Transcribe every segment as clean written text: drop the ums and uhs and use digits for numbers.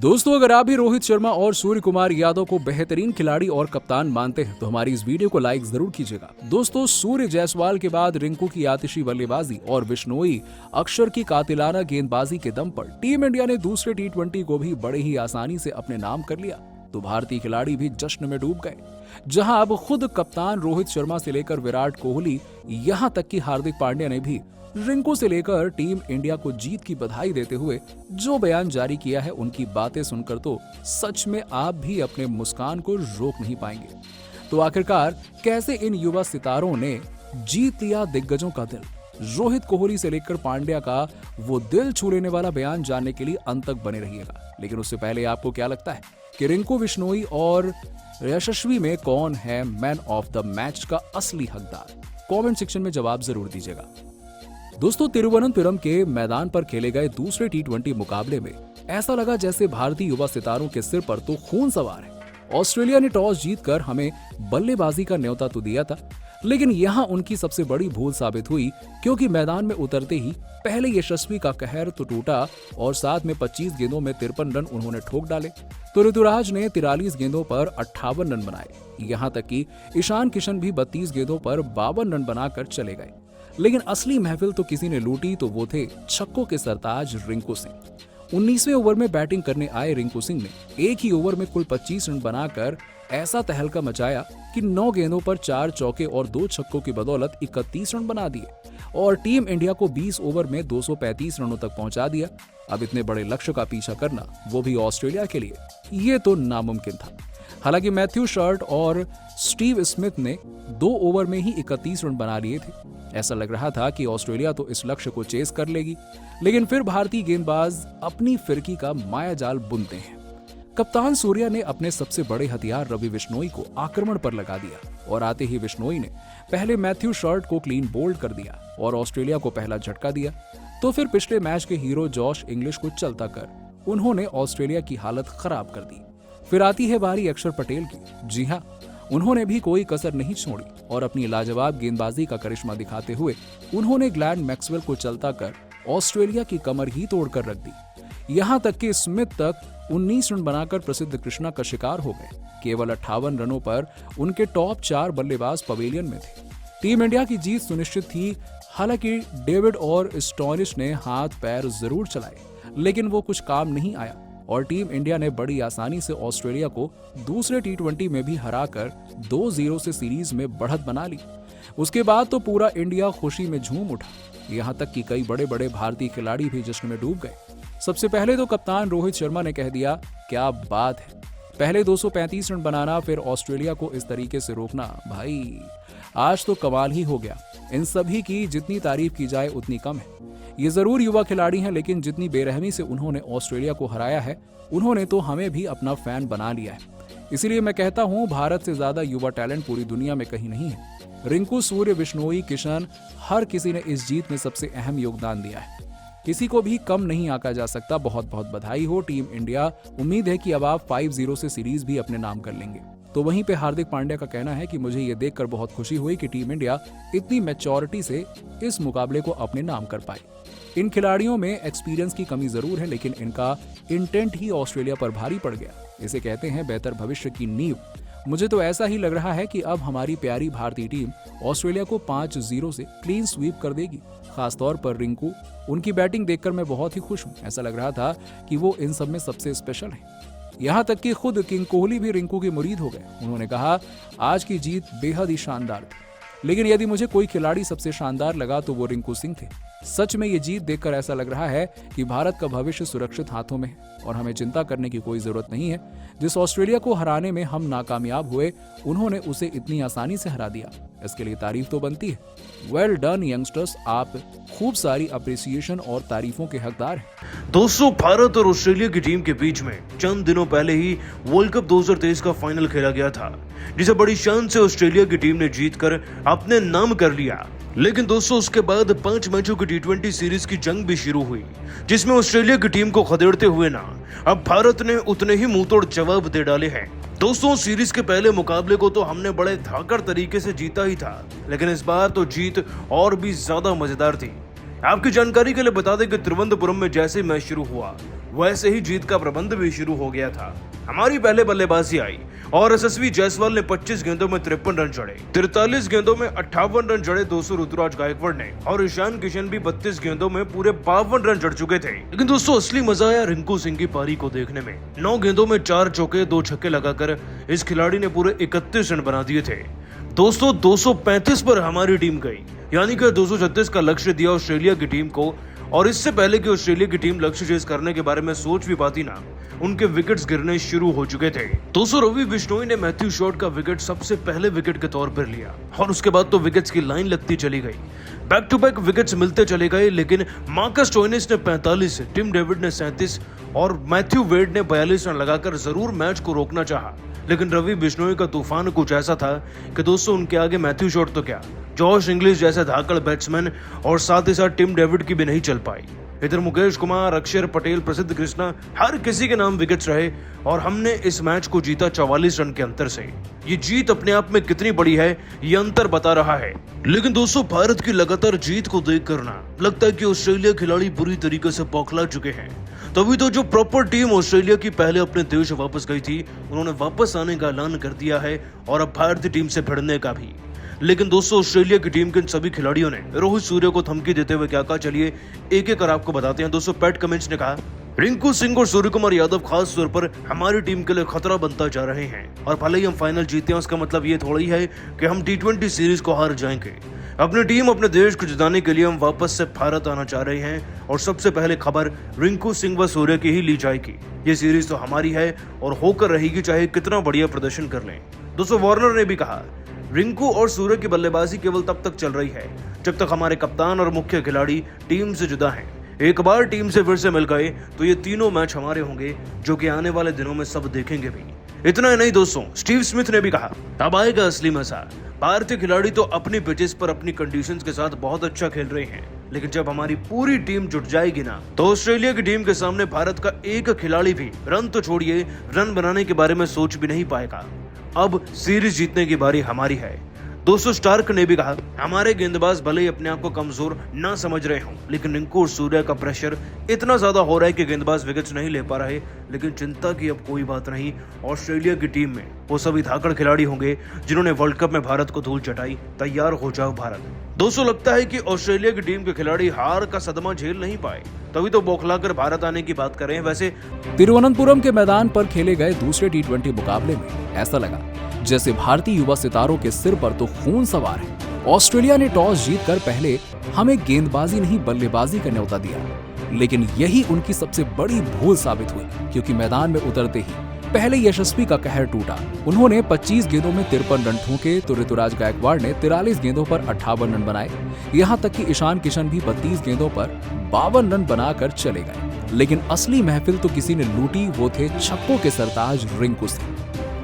दोस्तों, अगर आप भी रोहित शर्मा और सूर्य कुमार यादव को बेहतरीन खिलाड़ी और कप्तान मानते हैं तो हमारी इस वीडियो को लाइक जरूर कीजिएगा। दोस्तों, सूर्य जायसवाल के बाद रिंकू की आतिशी बल्लेबाजी और बिश्नोई अक्षर की कातिलाना गेंदबाजी के दम पर टीम इंडिया ने दूसरे टी20 को भी बड़े ही आसानी से अपने नाम कर लिया तो भारतीय खिलाड़ी भी जश्न में डूब गए, जहां अब खुद कप्तान रोहित शर्मा से लेकर विराट कोहली, यहां तक कि हार्दिक पांड्या ने भी रिंकू से लेकर टीम इंडिया को जीत की बधाई देते हुए जो बयान जारी किया है, उनकी बातें सुनकर तो सच में आप भी अपने मुस्कान को रोक नहीं पाएंगे। तो आखिरकार कैसे इन युवा सितारों ने जीत लिया दिग्गजों का दिल? रोहित कोहली से लेकर पांड्या का वो दिल छू लेने वाला बयान जानने के लिए अंत तक बने रहिएगा। लेकिन उससे पहले आपको क्या लगता है कि रिंकू, बिश्नोई और यशस्वी में कौन है मैन ऑफ द मैच का असली हकदार? कमेंट सेक्शन में जवाब जरूर दीजिएगा। दोस्तों, तिरुवनंतपुरम के मैदान पर खेले गए दूसरे टी20 मुकाबले में ऐसा लगा जैसे भारतीय युवा सितारों के सिर पर तो खून सवार है। ऑस्ट्रेलिया ने टॉस जीतकर हमें बल्लेबाजी का न्योता तो दिया था, लेकिन यहाँ उनकी सबसे बड़ी भूल साबित हुई, क्योंकि मैदान में उतरते ही पहले यशस्वी का कहर तो टूटा और साथ में 25 गेंदों में 53 रन उन्होंने ठोक डाले तो ऋतुराज ने 43 गेंदों पर 58 रन बनाए। यहाँ तक कि ईशान किशन भी 32 गेंदों पर 52 रन बनाकर चले गए। लेकिन असली महफिल तो किसी ने लूटी, तो वो थे छक्कों के सरताज रिंकू सिंह। 19वें ओवर में बैटिंग करने आए रिंकू सिंह ने एक ही ओवर में कुल 25 रन बनाकर ऐसा तहलका मचाया कि 9 गेंदों पर 4 चौके और 2 छक्कों की बदौलत 31 रन बना दिए और टीम इंडिया को 20 ओवर में 235 रनों तक पहुंचा दिया। अब इतने बड़े लक्ष्य का पीछा करना, वो भी ऑस्ट्रेलिया के लिए, ये तो नामुमकिन था। हालांकि मैथ्यू शर्ट और स्टीव स्मिथ ने 2 ओवर में ही 31 रन बना लिए थे। ऐसा लग रहा था कि ऑस्ट्रेलिया तो इस लक्ष्य को चेस कर लेगी, लेकिन फिर भारतीय गेंदबाज अपनी फिरकी का मायाजाल बुनते हैं। कप्तान सूर्या ने अपने सबसे बड़े हथियार रवि बिश्नोई को आक्रमण पर लगा दिया और आते ही बिश्नोई ने पहले मैथ्यू शर्ट को क्लीन बोल्ड कर दिया और ऑस्ट्रेलिया को पहला झटका दिया। तो फिर पिछले मैच के हीरो जॉश इंग्लिश को चलता कर उन्होंने ऑस्ट्रेलिया की हालत खराब कर दी। फिर आती है बारी अक्षर पटेल की। जी हाँ, उन्होंने भी कोई कसर नहीं छोड़ी और अपनी लाजवाब गेंदबाजी का करिश्मा दिखाते हुए उन्होंने ग्लैन मैक्सवेल को चलता कर ऑस्ट्रेलिया की कमर ही तोड़कर रख दी। यहाँ तक कि स्मिथ तक 19 रन बनाकर प्रसिद्ध कृष्णा का शिकार हो गए। केवल 58 रनों पर उनके टॉप 4 बल्लेबाज पवेलियन में थे। टीम इंडिया की जीत सुनिश्चित थी। हालांकि डेविड और स्टॉनिश ने हाथ पैर जरूर चलाए, लेकिन वो कुछ काम नहीं आया और टीम इंडिया ने बड़ी आसानी से ऑस्ट्रेलिया को दूसरे टी20 में भी हराकर 2-0 से सीरीज में बढ़त बना ली। उसके बाद तो पूरा इंडिया खुशी में झूम उठा। यहाँ तक कि कई बड़े बड़े भारतीय खिलाड़ी भी जश्न में डूब गए। सबसे पहले तो कप्तान रोहित शर्मा ने कह दिया, क्या बात है, पहले 235 रन बनाना, फिर ऑस्ट्रेलिया को इस तरीके से रोकना, भाई आज तो कमाल ही हो गया। इन सभी की जितनी तारीफ की जाए उतनी कम है। ये जरूर युवा खिलाड़ी हैं, लेकिन जितनी बेरहमी से उन्होंने ऑस्ट्रेलिया को हराया है, उन्होंने तो हमें भी अपना फैन बना लिया है। इसीलिए मैं कहता हूं, भारत से ज्यादा युवा टैलेंट पूरी दुनिया में कहीं नहीं है। रिंकू, सूर्य, बिश्नोई, किशन, हर किसी ने इस जीत में सबसे अहम योगदान दिया है। किसी को भी कम नहीं आंका जा सकता। बहुत बहुत बधाई हो टीम इंडिया। उम्मीद है कि अब आप 5-0 से सीरीज भी अपने नाम कर लेंगे। तो वहीं पे हार्दिक पांड्या का कहना है कि मुझे ये देखकर बहुत खुशी हुई कि टीम इंडिया इतनी मैच्योरिटी से इस मुकाबले को अपने नाम कर पाई। इन खिलाड़ियों में एक्सपीरियंस की कमी जरूर है, लेकिन इनका इंटेंट ही ऑस्ट्रेलिया पर भारी पड़ गया। इसे कहते हैं बेहतर भविष्य की नींव। मुझे तो ऐसा ही लग रहा है कि अब हमारी प्यारी भारतीय टीम ऑस्ट्रेलिया को 5-0 से क्लीन स्वीप कर देगी। खासतौर पर रिंकू, उनकी बैटिंग देखकर मैं बहुत ही खुश हूँ। ऐसा लग रहा था कि वो इन सब में सबसे स्पेशल है। यहाँ तक कि खुद किंग कोहली भी रिंकू के मुरीद हो गए। उन्होंने कहा, आज की जीत बेहद ही शानदार थी, लेकिन यदि मुझे कोई खिलाड़ी सबसे शानदार लगा तो वो रिंकू सिंह थे। सच में ये जीत देखकर ऐसा लग रहा है कि भारत का भविष्य सुरक्षित हाथों में है और हमें चिंता करने की कोई जरूरत नहीं है। जिस ऑस्ट्रेलिया को हराने में हम नाकामयाब हुए, उन्होंने उसे इतनी आसानी से हरा दिया। इसके लिए तारीफ तो बनती है। वेल डन यंगस्टर्स, आप खूब सारी अप्रिसिएशन और तारीफों के हकदार हैं। दोस्तों, भारत और ऑस्ट्रेलिया की टीम के बीच में चंद दिनों पहले ही वर्ल्ड कप 2023 का फाइनल खेला गया था, जिसे बड़ी शान से ऑस्ट्रेलिया की टीम ने जीतकर अपने नाम कर लिया। लेकिन दोस्तों, उसके बाद 5 मैचों की टी20 सीरीज की जंग भी शुरू हुई, जिसमें ऑस्ट्रेलिया की टीम को खदेड़ते हुए ना अब भारत ने उतने ही मुंहतोड़ जवाब दे डाले हैं। दोस्तों, सीरीज के पहले मुकाबले को तो हमने बड़े धाकड़ तरीके से जीता ही था, लेकिन इस बार तो जीत और भी ज्यादा मजेदार थी। आपकी जानकारी के लिए बता दें कि तिरुवनंतपुरम में जैसे मैच शुरू हुआ, वैसे ही जीत का प्रबंध भी शुरू हो गया था। हमारी पहले बल्लेबाजी आई और यशस्वी जायसवाल ने 25 गेंदों में 53 रन जड़े, 43 गेंदों में 58 रन जड़े 200 ऋतुराज गायकवाड़ ने, और ईशान किशन भी 32 गेंदों में पूरे 52 रन जड़ चुके थे। लेकिन दोस्तों असली मजा आया रिंकू सिंह की पारी को देखने में। 9 गेंदों में 4 चौके 2 छक्के लगाकर इस खिलाड़ी ने पूरे 31 रन बना दिए थे। दोस्तों 235 पर हमारी टीम गई, यानी कि 236 का लक्ष्य दिया ऑस्ट्रेलिया की टीम को। और इससे पहले कि ऑस्ट्रेलिया की टीम लक्ष्य चेज करने के बारे में सोच भी पाती ना, उनके विकेट्स गिरने शुरू हो चुके थे। दोस्तों रवि बिश्नोई ने मैथ्यू शॉर्ट का विकेट सबसे पहले विकेट के तौर पर लिया और उसके बाद तो विकेट्स की लाइन लगती चली गई। बैक टू बैक विकेट्स मिलते चले गए, लेकिन मार्कस स्टोइनिस ने 45, टिम डेविड ने 37 और मैथ्यू वेड ने 42 रन लगाकर जरूर मैच को रोकना चाहा। लेकिन रवि बिश्नोई का तूफान कुछ ऐसा था कि दोस्तों उनके आगे मैथ्यू शॉर्ट तो क्या, जॉश इंग्लिश जैसे धाकड़ बैट्समैन और साथ ही साथ टिम डेविड की भी नहीं चल पाई। इधर मुकेश कुमार, अक्षर पटेल, प्रसिद्ध कृष्णा, हर किसी के नाम विकेट्स रहे और हमने इस मैच को जीता 44 रन के अंतर से। ये जीत अपने आप में कितनी बड़ी है ये अंतर बता रहा है। लेकिन दोस्तों भारत की लगातार जीत को देख कर ना लगता है कि ऑस्ट्रेलिया खिलाड़ी बुरी तरीके से बौखला चुके हैं। तभी तो जो प्रॉपर टीम ऑस्ट्रेलिया की पहले अपने देश वापस गई थी, उन्होंने वापस आने का ऐलान कर दिया है और अब भारतीय टीम से भिड़ने का भी। लेकिन दोस्तों ऑस्ट्रेलिया की टीम के इन सभी खिलाड़ियों ने रोहित सूर्य को धमकी देते हुए क्या कहा, चलिए एक एक कर आपको बताते हैं। दोस्तों पैट कमिंस ने कहा, रिंकू सिंह और सूर्य कुमार यादव खास तौर पर हमारी टीम के लिए खतरा बनता जा रहे हैं और भले ही हम फाइनल जीते हैं उसका मतलब ये थोड़ा ही है कि हम T20 सीरीज को हार जाएंगे। अपनी टीम अपने देश को जिताने के लिए हम वापस से भारत आना चाह रहे हैं और सबसे पहले खबर रिंकू सिंह व सूर्य की ही ली जाएगी। ये सीरीज तो हमारी है और होकर रहेगी चाहे कितना बढ़िया प्रदर्शन कर लें। दोस्तों वार्नर ने भी कहा, रिंकू और सूर्य की बल्लेबाजी केवल तब तक चल रही है जब तक हमारे कप्तान और मुख्य खिलाड़ी टीम से जुदा हैं। एक बार टीम से फिर से मिल गए तो ये तीनों मैच हमारे होंगे, जो कि आने वाले दिनों में सब देखेंगे भी। इतना ही नहीं दोस्तों, स्टीव स्मिथ ने भी कहा, अब आएगा असली मजा। भारतीय खिलाड़ी तो अपनी पिचेस पर अपनी कंडीशंस के साथ बहुत अच्छा खेल रहे हैं, लेकिन जब हमारी पूरी टीम जुट जाएगी ना, तो ऑस्ट्रेलिया की टीम के सामने भारत का एक खिलाड़ी भी रन तो छोड़िए रन बनाने के बारे में सोच भी नहीं पाएगा। अब सीरीज जीतने की बारी हमारी है। दोस्तों स्टार्क ने भी कहा, हमारे गेंदबाज भले ही अपने आप को कमजोर ना समझ रहे हों, लेकिन रिंकू और सूर्य का प्रेशर इतना ज्यादा हो रहा है कि गेंदबाज विकेट्स नहीं ले पा रहे। लेकिन चिंता की अब कोई बात नहीं, ऑस्ट्रेलिया की टीम में वो सभी धाकड़ खिलाड़ी होंगे जिन्होंने वर्ल्ड कप में भारत को धूल चटाई। तैयार हो जाओ भारत। दोस्तों लगता है कि ऑस्ट्रेलिया की टीम के खिलाड़ी हार का सदमा झेल नहीं पाए, तभी तो बौखलाकर भारत आने की बात करें। वैसे तिरुवनंतपुरम के मैदान पर खेले गए दूसरे T20 मुकाबले में ऐसा लगा जैसे भारतीय युवा सितारों के सिर पर तो खून सवार है। ऑस्ट्रेलिया ने टॉस जीतकर पहले हमें गेंदबाजी नहीं बल्लेबाजी का न्योता दिया, लेकिन यही उनकी सबसे बड़ी भूल साबित हुई, क्योंकि मैदान में उतरते ही पहले यशस्वी का कहर टूटा। उन्होंने 25 गेंदों में 53 रन ठोके तो ऋतुराज गायकवाड़ ने 43 गेंदों पर 58 रन बनाए। यहाँ तक कि ईशान किशन भी 32 गेंदों पर 52 रन बनाकर चले गए। लेकिन असली महफिल तो किसी ने लूटी, वो थे छक्कों के सरताज रिंकू सिंह।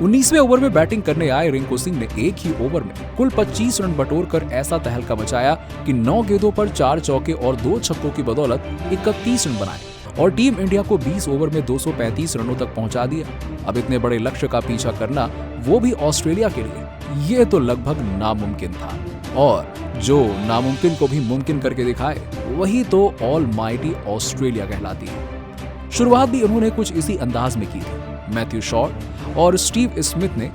19वें ओवर में बैटिंग करने आए रिंकू सिंह ने एक ही ओवर में कुल 25 रन बटोरकर ऐसा तहलका मचाया कि 9 गेंदों पर 4 चौके और 2 छक्कों की बदौलत 31 रन बनाए और टीम इंडिया को 20 ओवर में 235 रनों तक पहुंचा दिया। अब इतने बड़े लक्ष्य का पीछा करना, वो भी ऑस्ट्रेलिया के लिए, ये तो लगभग नामुमकिन था। और जो नामुमकिन को भी मुमकिन करके दिखाए, वही तो ऑलमाइटी ऑस्ट्रेलिया कहलाती है। शुरुआत भी उन्होंने कुछ इसी अंदाज में की थी। मैथ्यू शॉर्ट और स्टीव स्मिथ ने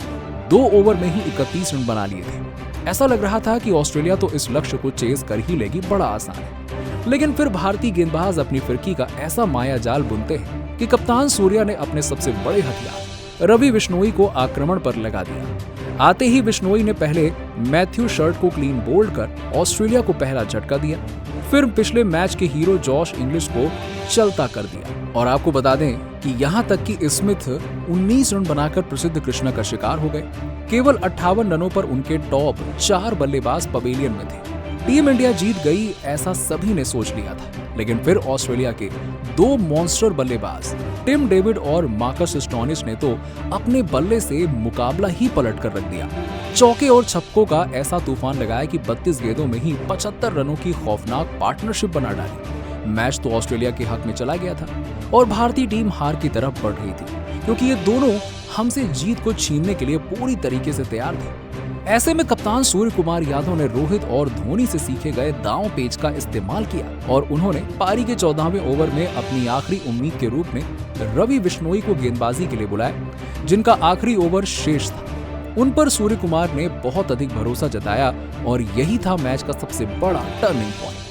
2 ओवर में ही 31 रन बना लिए थे। ऐसा लग रहा था कि ऑस्ट्रेलिया तो इस लक्ष्य को चेज कर ही लेगी, बड़ा आसान है। लेकिन फिर भारतीय गेंदबाज अपनी फिरकी का ऐसा माया जाल बुनते हैं कि कप्तान सूर्या ने अपने सबसे बड़े हथियार रवि बिश्नोई को आक्रमण पर लगा दिया। आते ही बिश्नोई ने पहले मैथ्यू शॉर्ट को क्लीन बोल्ड कर ऑस्ट्रेलिया को पहला झटका दिया, फिर पिछले मैच के हीरो जॉश इंग्लिश को चलता कर दिया। और आपको बता दें कि यहां तक कि स्मिथ 19 रन बनाकर प्रसिद्ध कृष्णा का शिकार हो गए। केवल 58 रनों पर उनके टॉप 4 बल्लेबाज पवेलियन में थे। टीम इंडिया जीत गई ऐसा सभी ने सोच लिया था, लेकिन फिर ऑस्ट्रेलिया के 2 मॉन्स्टर बल्लेबाज टिम डेविड और मार्कस स्टोइनिस ने तो अपने बल्ले से मुकाबला ही पलट कर रख दिया। चौके और छक्कों का ऐसा तूफान लगाया कि 32 गेंदों में ही 75 रनों की खौफनाक पार्टनरशिप बना डाली। मैच तो ऑस्ट्रेलिया के हक में चला गया था और भारतीय टीम हार की तरफ बढ़ रही थी, क्योंकि ये दोनों हमसे जीत को छीनने के लिए पूरी तरीके से तैयार थे। ऐसे में कप्तान सूर्य कुमार यादव ने रोहित और धोनी से सीखे गए दांव पेच का इस्तेमाल किया और उन्होंने पारी के 14वें ओवर में अपनी आखिरी उम्मीद के रूप में रवि बिश्नोई को गेंदबाजी के लिए बुलाया, जिनका आखिरी ओवर शेष था। उन पर सूर्य कुमार ने बहुत अधिक भरोसा जताया और यही था मैच का सबसे बड़ा टर्निंग पॉइंट।